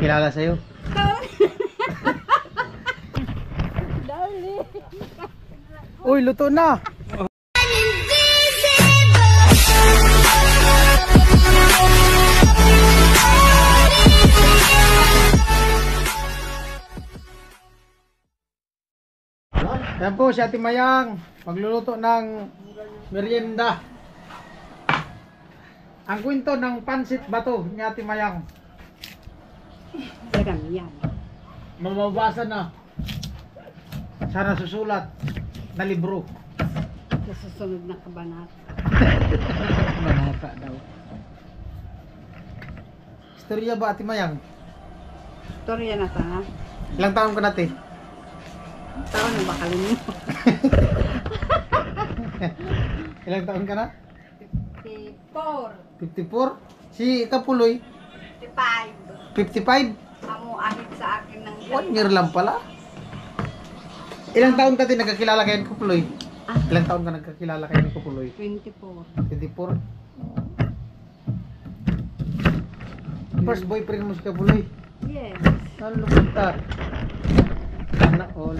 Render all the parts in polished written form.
Pakilala sa'yo. Dali. Uy, luto na! Yan po si Ate Mayang, magluluto ng merienda. Ang kwento ng pansit bato ni Ate Mayang. Sarang yan. Mamabasa na. Sana susulat na libro. Sa susunod na kabanata. Manata daw. Istorya ba Ate Mayang? Storya na ta. Ilang taon ka na te? Taon na ba kalimutan? Ilang taon ka na? 54. 54? Si Kapuloy? 55. 55? Amo ahit sa akin ng 1 year lang pala. Ilang taon ka din nagkakilala kayo ni Kapuloy? Ilang taon ka nagkakilala kayo ni Kapuloy? 24. 24? First boyfriend mo si Kapuloy? Yes. Nalulungkot ka. Sana all.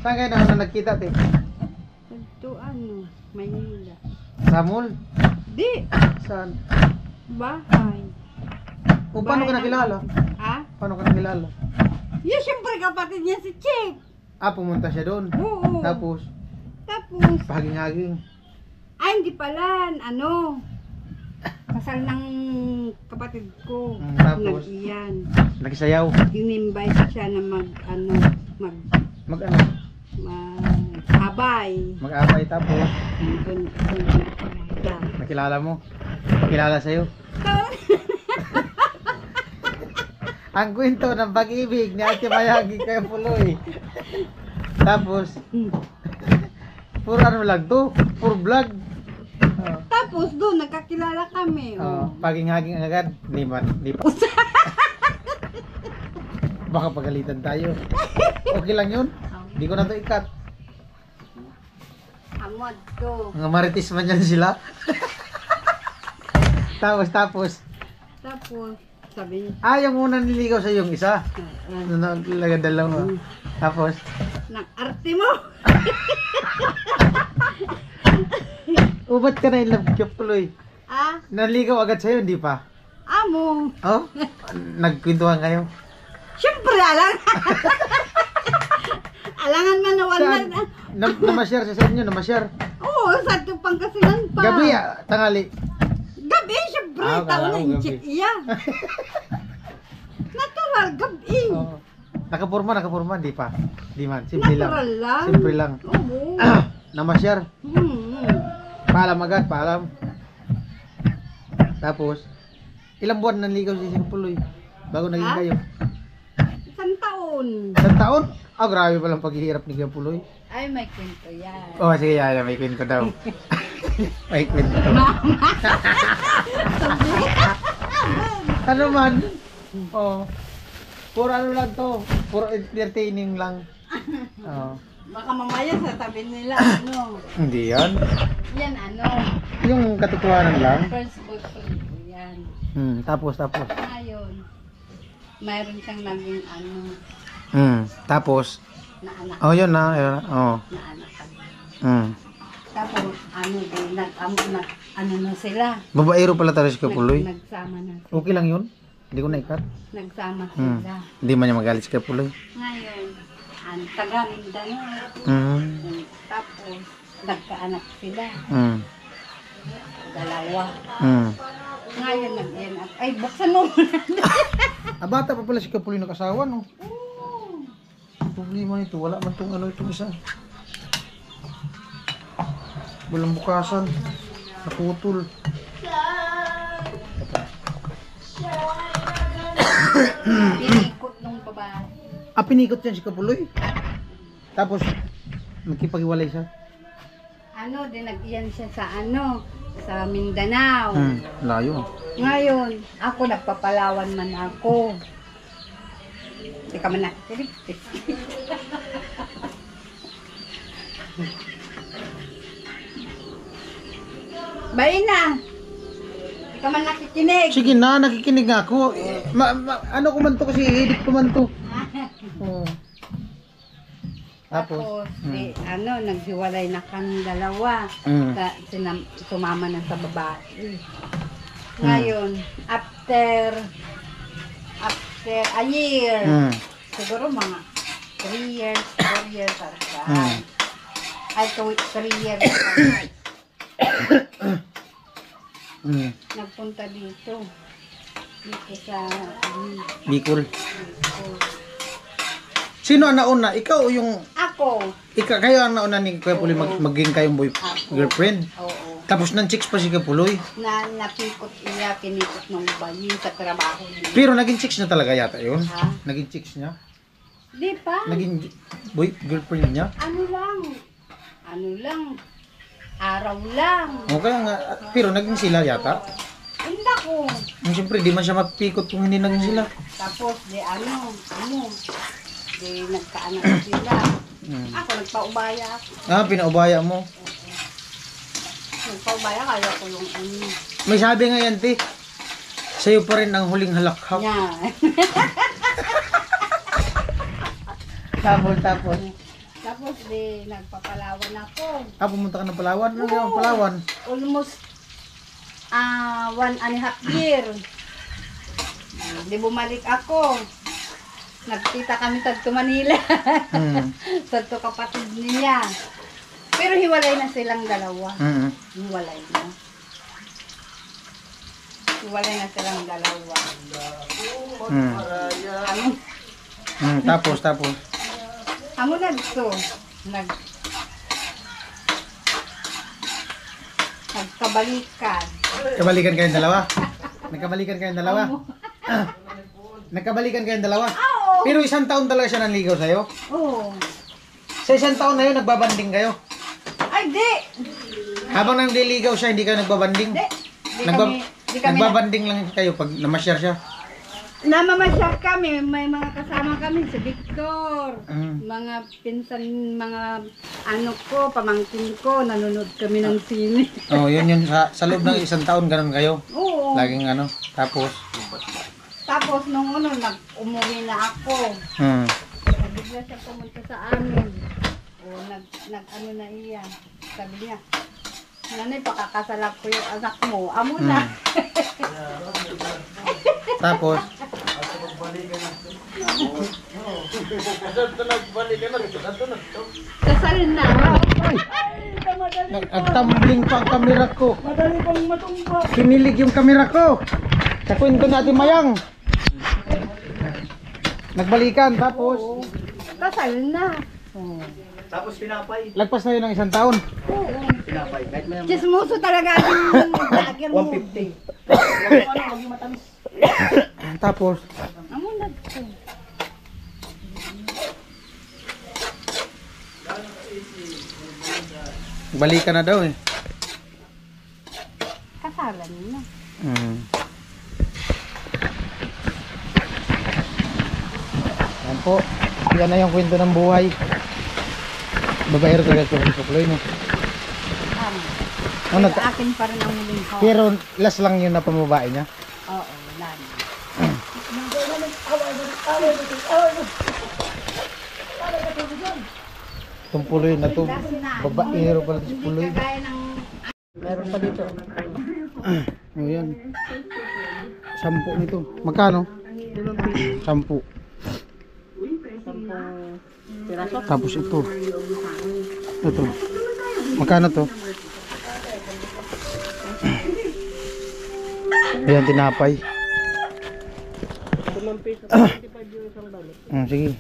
Saan kayo na nagkita te? Ito ano, Maynila. Sa mall? Di, Saan? bahay. O paano ka nakilala? Ha? Paano ka nakilala? Yeah, siyempre kapatid niya si Chick. Pumunta siya doon. Oo. Tapos, Tapos, pahaging-haging. hindi pala, ano, kasal ng kapatid ko. Tapos? Nag-iyan. Nagsayaw. In-invite siya na Mag-ano? mag-abay. Mag-abay tapos. Doon, Nakilala mo? Pakilala sa'yo. Ang kwento ng pag-ibig ni Ate Mayagi kay Puloy. Tapos, puro ano lang to? Puro vlog. Tapos doon, nagkakilala kami. Paging-haging agad. Di pa. Baka pagalitan tayo. Okay lang yun. Hindi ko na to ikat. Amod to. Mga marites man yan sila. Tapos. Tapos, sabi niya, Yung una niligaw sa yung isa. Nalaga dalawa. Tapos, nag-arte mo. ubat ka na in love ka Puloy. Naligaw agad sa'yo, hindi pa? Amo. Oh? Nagkwentuhan kayo? Siyempre, alangan man nawala Saan? Namasyar sa inyo, namasyar. Oo, sa ito Pangasinan pa. Gabi, tangali. Gabi, siyempre. Kala Taon na ko yung gabi. chick iya. Natural, gabi. Oh. Nakapurma, di pa. Di man, simple lang. Natural lang. Simple lang. Oo. Namasyar. Hmm. Paalam agad, paalam. Tapos, ilang buwan nanligaw si Puloy bago naging kayo? Isang taon. Isang taon? Grabe palang paghihirap ni Puloy. Ay, may kwento yan. Sige, Yaya, may kwento daw. May kwento. Ano man? Puro ano lang to. Puro entertaining lang. Baka mamaya sasabihin nila, ano. Hindi yan. Yan, ano. Yung katotohanan lang. First boyfriend ko yan. Tapos. Ngayon, mayroon siyang naging, ano, Tapos. na anak. Yun na. Na anak kami. Tapos, ano din, ano na sila. Babaero pala talaga si Kapuloy. Nagsama na. Okay lang yun. Hindi ko na-ikat. Nagsama sila. Hindi man niya magalit si Kapuloy. Ngayon, ang taga Mindanao. Tapos, nagkaanak sila. Dalawa. Ngayon, nag-end up. Ay, buksan mo muna. Bata pa pala si Kapuloy nakasawa, no? Ang problema nito, wala man itong ano itong isa. Walang bukasan. Naputol. Pinikot nung babae. Pinikot yan si Kapuloy. Tapos, magkipag-iwalay siya. Ano, din nag-iyan siya sa ano, sa Mindanao. Layo. Ngayon, ako nagpapalawan man ako. Teka man na. Bayin na. ka man nakikinig. Sige na, nakikinig nga ako. Ano ko man to kasi, edit ko man to. Oh. Tapos, naghiwalay na kami dalawa. Sumama na sa babae. Ngayon, after a year, siguro mga 3 years, 4 years, ay 3 years. Nagpunta dito. Dito sa Bicol. Sino ang nauna? Ikaw o yung... Ako. Kayo ang nauna ni Kuya Puloy maging kayong girlfriend? Oo. Tapos nang chicks pa si Kuya Puloy? Napikot niya, pinikot ng bayi sa trabaho niya. Pero naging chicks na talaga yata yun? Ha? Naging chicks niya? Di pa. Naging girlfriend niya? Ano lang, araw lang. Okay nga, pero naging sila yata? Hindi ko. Siyempre, di man siya mapikot kung hindi naging sila. Tapos, di nagkaanak sila. Ako, nagpaubaya ako. Pinaubaya mo. Nagpaubaya, kaya ko yung May sabi nga yan, te. Sa'yo pa rin ang huling halakhak. Yan. Tapos. Tapos, nagpapalawan ako. Pumunta ka ng Palawan? Ano yung Palawan? Almost 1.5 year. Di bumalik ako. Nagkita kami sa Manila. Sa kapatid niya. Pero hiwalay na silang dalawa. Hiwalay na silang dalawa. Tapos. Amo nagkabalikan. Kabalikan kayong dalawa? Nagkabalikan kayong dalawa? Nagkabalikan kayong dalawa? Oo. Pero 1 taon talaga siya nanligaw sa'yo? Oo. Sa 1 taon na yun, nagbabanding kayo? Ay, di! Habang nangliligaw siya, hindi kayo nagbabanding? Di kami Nagbabanding lang kayo pag namasyar siya? namamasyal kami, may mga kasama kami si Victor, Mm. mga pinsan, mga ano ko, pamangkin ko, nanonood kami ng sine. Oh, yun sa loob ng 1 taon ganun kayo. Oo. Laging ano, tapos Tapos nung umuwi na ako, bigla siya pumunta sa amin. O nag-ano na iya. Sabi niya, nanay, pakakasalak ko yung anak mo. Amo na. tapos Kasal na. nagtumbling pa ang kamera ko. Madali pang matumba. Kinilig yung kamera ko. Sa kwento natin Mayang. Nagbalikan tapos Kasal na. Tapos pinapay. lagpas na yun ng 1 taon. Oo. Pinapay. Kahit may Chismoso talaga yung vlogger mo. 150. Maging matamis. Tapos Amo na. balikan na daw eh. Kasalan na. Yan po. Yan na yung kwento ng buhay. Babaero talaga ito ng Puloy, no? Ano, Sa akin pa rin ang muling ko. pero last lang yun na pamabae niya. Oo, wala na. Itong Puloy na to. Babaero pala ito si Puloy. Kagaya ng meron pa dito. O yan. 10 nito. Magkano? 10. Piraso? Tapos ito. Ito. Magkano to? Ayan, tinapay. 5 piso. 25 yung isang balot. Sige.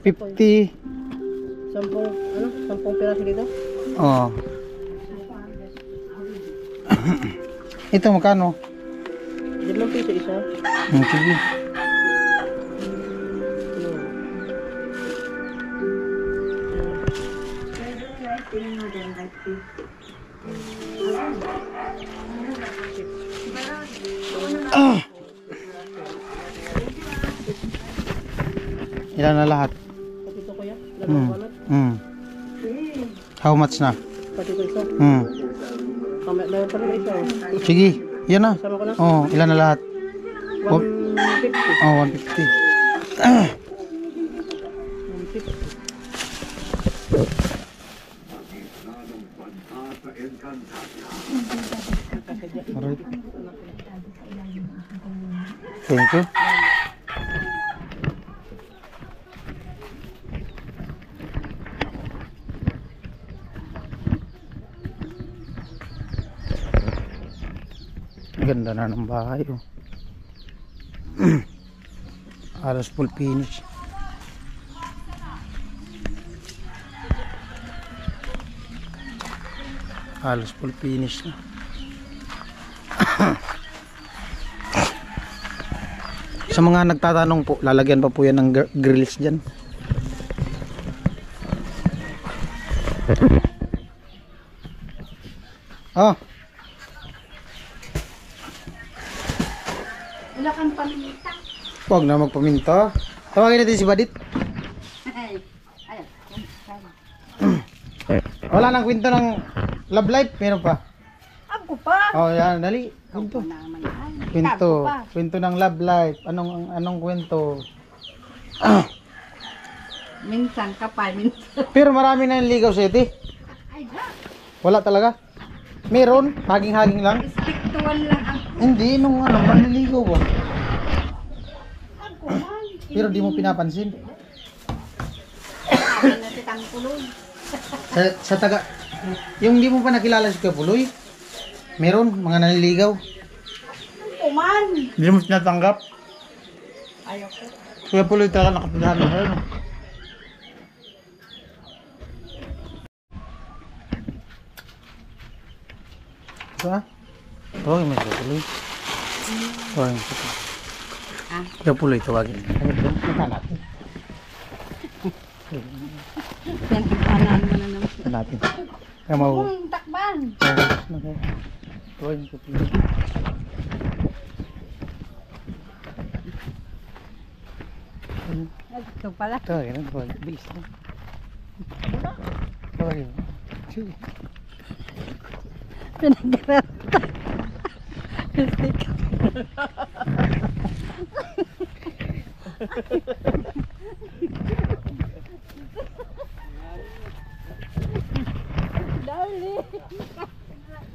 50. 10 piraso dito? Oh. Ito magkano? 5 piso isa. Sige. Ilan na lahat? Pati ito kuya? Hmm. How much na? Pati ito isa. Hmm. Meron pa rin isa. Sige. Yan na. Sama ko na. Oh, ilan na lahat? 150. Oh, 150. 150. Alright. Thank you. Ganda na ng bahay, oh. Halos full finish. Halos full finish na. Sa mga nagtatanong po, lalagyan pa po yan ng grills dyan. Oh, Wala kang paminta. huwag na magpaminta. Tawagin natin si Badit. Ay, ay, Wala nang kwento ng love life, meron pa. ako pa. Oh, yan, dali. Ako Kwento. naman. Ay, Kwento. ako pa. Kwento ng love life. Anong kwento? Minsan ka pa, minsan. Pero marami na yung ligaw sa iti. Ay, ha? Wala talaga. Meron, haging-haging lang. Stick to one lang ako. Hindi, nung manliligaw ba? Ako man. Pero di mo pinapansin. Sabi na si Tangkulog. Sa taga, yung di mo pa nakilala si Kuya Puloy, meron, mga nanliligaw. Ako man. Hindi mo tinatanggap. Ayoko. Kuya Puloy talaga nakapadahan mo sa'yo. Diba? Tawagin mo si Kuya Puloy. Tawagin mo si Kuya Puloy. Ha? Kuya Puloy, tawagin. Punta natin. Yan, tapanan mo na naman. Punta natin. Kaya mau... Kung takban. Tawagin mo si Kuya Puloy. Ito pala. Tawagin mo, tawagin. Bilis na. Tawagin mo. Sige. Pinag-garata. Dali.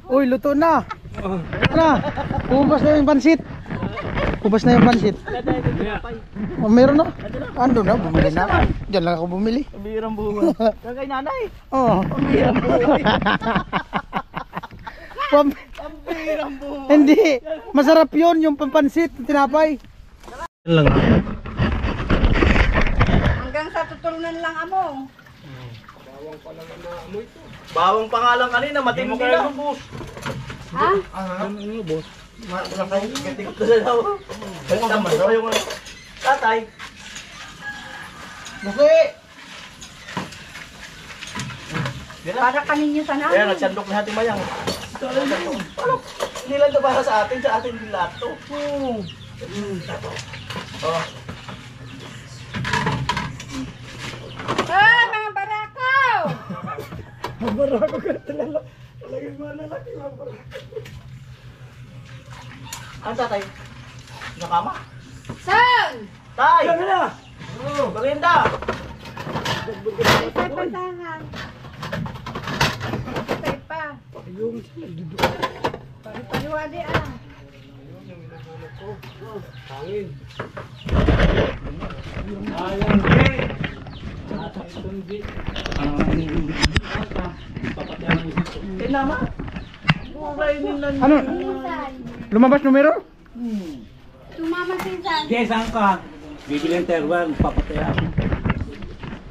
Uy, luto na. Na. Ubas na yung pansit. Ubas na yung pansit. Oh, meron na. Ando na, bumili na ako. Diyan lang ako bumili. Pambihirang buhay. Kagay nanay. Oo. Pambihirang buhay. Pam- Pambihirang buhay. Hindi. Masarap yun, yung pampansit, tinapay. Yan lang. Hanggang sa tutulunan lang amo. Bawang pangalan kanina, matindi na. Ha? Ano boss? Wala kayo, gatikot na sa daw. Tama daw yung tatay. Buki! Para kaninyo sa Kaya namin. nagsandok na hati mayang. Ano? Hindi lang ito para sa atin din lahat to. Oh. Ah, mga barakaw! Barako ka talaga. Talagang mga lalaki mga barako. Ang tatay? Nakama? San? Tay! Kami na! Bagenda! Sa pasahan. Patay pa. Paliwadi ah. Hangin. Tinama? Ano? Lumabas numero? Tumama si San. Yes, saan ka? Bibili ng terwan, papataya.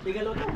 Tigalo to.